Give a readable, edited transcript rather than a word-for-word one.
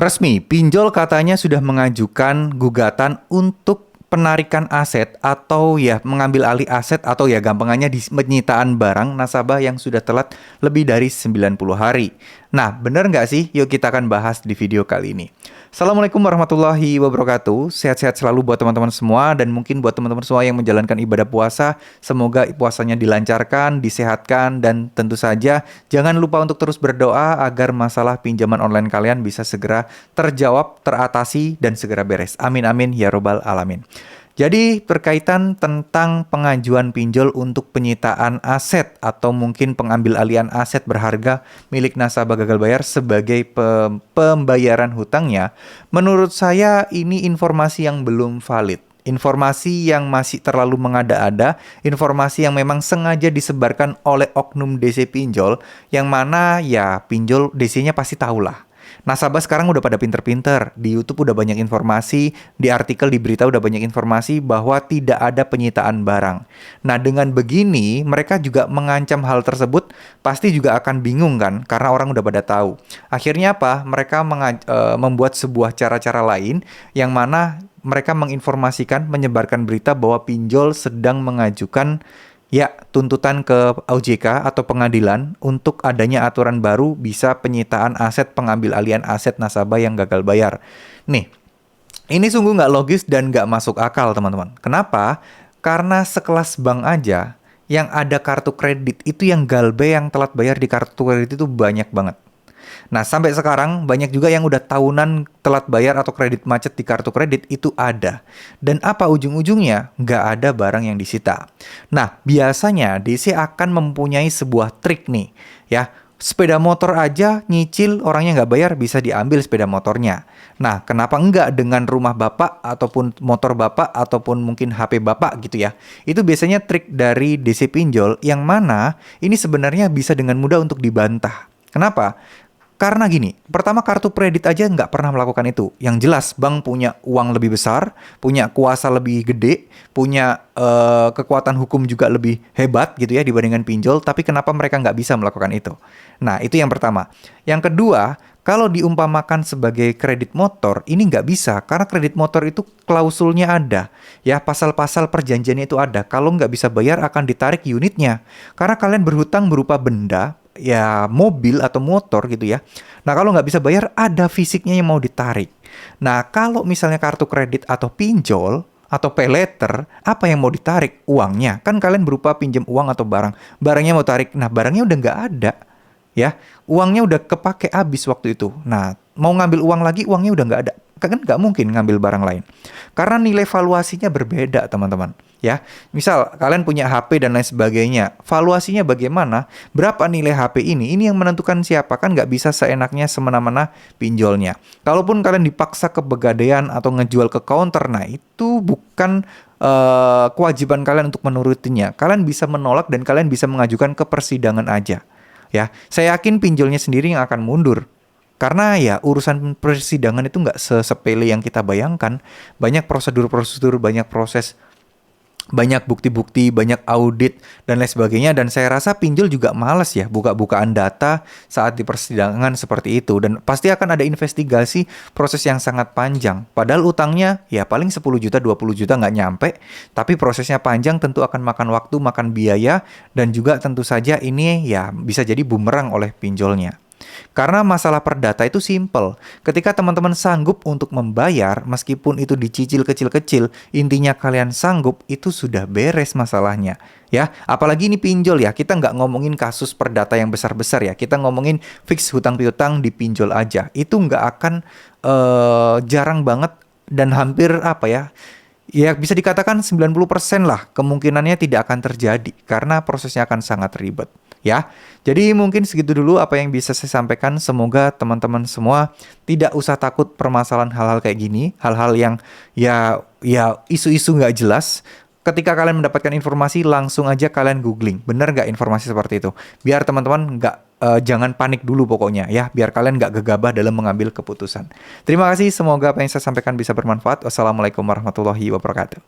Resmi, pinjol katanya sudah mengajukan gugatan untuk penarikan aset atau ya mengambil alih aset atau ya gampangannya di penyitaan barang nasabah yang sudah telat lebih dari 90 hari. Nah, bener nggak sih? Yuk kita akan bahas di video kali ini. Assalamualaikum warahmatullahi wabarakatuh. Sehat-sehat selalu buat teman-teman semua dan mungkin buat teman-teman semua yang menjalankan ibadah puasa. Semoga puasanya dilancarkan, disehatkan dan tentu saja jangan lupa untuk terus berdoa agar masalah pinjaman online kalian bisa segera terjawab, teratasi dan segera beres. Amin amin ya robbal alamin. Jadi berkaitan tentang pengajuan pinjol untuk penyitaan aset atau mungkin pengambil alihan aset berharga milik nasabah gagal bayar sebagai pembayaran hutangnya, menurut saya ini informasi yang belum valid. Informasi yang masih terlalu mengada-ada, informasi yang memang sengaja disebarkan oleh oknum DC pinjol, yang mana ya pinjol DC-nya pasti tahulah. Nasabah sekarang udah pada pinter-pinter, di YouTube udah banyak informasi, di artikel, di berita udah banyak informasi bahwa tidak ada penyitaan barang. Nah, dengan begini, mereka juga mengancam hal tersebut, pasti juga akan bingung kan, karena orang udah pada tahu. Akhirnya apa? Mereka membuat sebuah cara-cara lain, yang mana mereka menginformasikan, menyebarkan berita bahwa pinjol sedang mengajukan ya, tuntutan ke OJK atau pengadilan untuk adanya aturan baru bisa penyitaan aset, pengambil alihan aset nasabah yang gagal bayar. Nih, ini sungguh nggak logis dan nggak masuk akal, teman-teman. Kenapa? Karena sekelas bank aja yang ada kartu kredit itu yang galbe yang telat bayar di kartu kredit itu banyak banget. Nah, sampai sekarang banyak juga yang udah tahunan telat bayar atau kredit macet di kartu kredit itu ada. Dan apa ujung-ujungnya? Nggak ada barang yang disita. Nah, biasanya DC akan mempunyai sebuah trik nih, ya. Sepeda motor aja nyicil orangnya nggak bayar bisa diambil sepeda motornya. Nah, kenapa enggak dengan rumah bapak ataupun motor bapak ataupun mungkin HP bapak gitu ya. Itu biasanya trik dari DC pinjol yang mana ini sebenarnya bisa dengan mudah untuk dibantah. Kenapa? Karena gini, pertama kartu kredit aja nggak pernah melakukan itu. Yang jelas bank punya uang lebih besar, punya kuasa lebih gede, punya kekuatan hukum juga lebih hebat gitu ya dibandingkan pinjol. Tapi kenapa mereka nggak bisa melakukan itu? Nah, itu yang pertama. Yang kedua, kalau diumpamakan sebagai kredit motor, ini nggak bisa. Karena kredit motor itu klausulnya ada. Ya, pasal-pasal perjanjiannya itu ada. Kalau nggak bisa bayar akan ditarik unitnya. Karena kalian berhutang berupa benda, ya mobil atau motor gitu ya. Nah, kalau nggak bisa bayar ada fisiknya yang mau ditarik. Nah, kalau misalnya kartu kredit atau pinjol atau pay letter, apa yang mau ditarik? Uangnya. Kan kalian berupa pinjam uang atau barang. Barangnya mau tarik. Nah, barangnya udah nggak ada. Ya, uangnya udah kepake habis waktu itu. Nah, mau ngambil uang lagi, uangnya udah nggak ada. Kan nggak mungkin ngambil barang lain. Karena nilai valuasinya berbeda, teman-teman. Ya, misal kalian punya HP dan lain sebagainya, valuasinya bagaimana? Berapa nilai HP ini? Ini yang menentukan siapa, kan nggak bisa seenaknya semena-mena pinjolnya. Kalaupun kalian dipaksa ke pegadaian atau ngejual ke counter, nah itu bukan kewajiban kalian untuk menurutinya. Kalian bisa menolak dan kalian bisa mengajukan ke persidangan aja. Ya, saya yakin pinjolnya sendiri yang akan mundur. Karena ya urusan persidangan itu nggak sesepele yang kita bayangkan. Banyak prosedur-prosedur, banyak proses, banyak bukti-bukti, banyak audit, dan lain sebagainya. Dan saya rasa pinjol juga malas ya buka-bukaan data saat di persidangan seperti itu. Dan pasti akan ada investigasi proses yang sangat panjang. Padahal utangnya ya paling 10 juta, 20 juta nggak nyampe. Tapi prosesnya panjang tentu akan makan waktu, makan biaya. Dan juga tentu saja ini ya bisa jadi bumerang oleh pinjolnya. Karena masalah perdata itu simple. Ketika teman-teman sanggup untuk membayar, meskipun itu dicicil kecil-kecil, intinya kalian sanggup, itu sudah beres masalahnya. Ya, apalagi ini pinjol ya, kita nggak ngomongin kasus perdata yang besar-besar ya, kita ngomongin fix hutang piutang di pinjol aja. Itu nggak akan jarang banget dan hampir apa ya, ya bisa dikatakan 90% lah kemungkinannya tidak akan terjadi karena prosesnya akan sangat ribet. Ya, jadi mungkin segitu dulu apa yang bisa saya sampaikan. Semoga teman-teman semua tidak usah takut permasalahan hal-hal kayak gini, hal-hal yang ya isu-isu nggak jelas. Ketika kalian mendapatkan informasi, langsung aja kalian googling, bener nggak informasi seperti itu. Biar teman-teman nggak jangan panik dulu pokoknya ya, biar kalian nggak gegabah dalam mengambil keputusan. Terima kasih, semoga apa yang saya sampaikan bisa bermanfaat. Wassalamualaikum warahmatullahi wabarakatuh.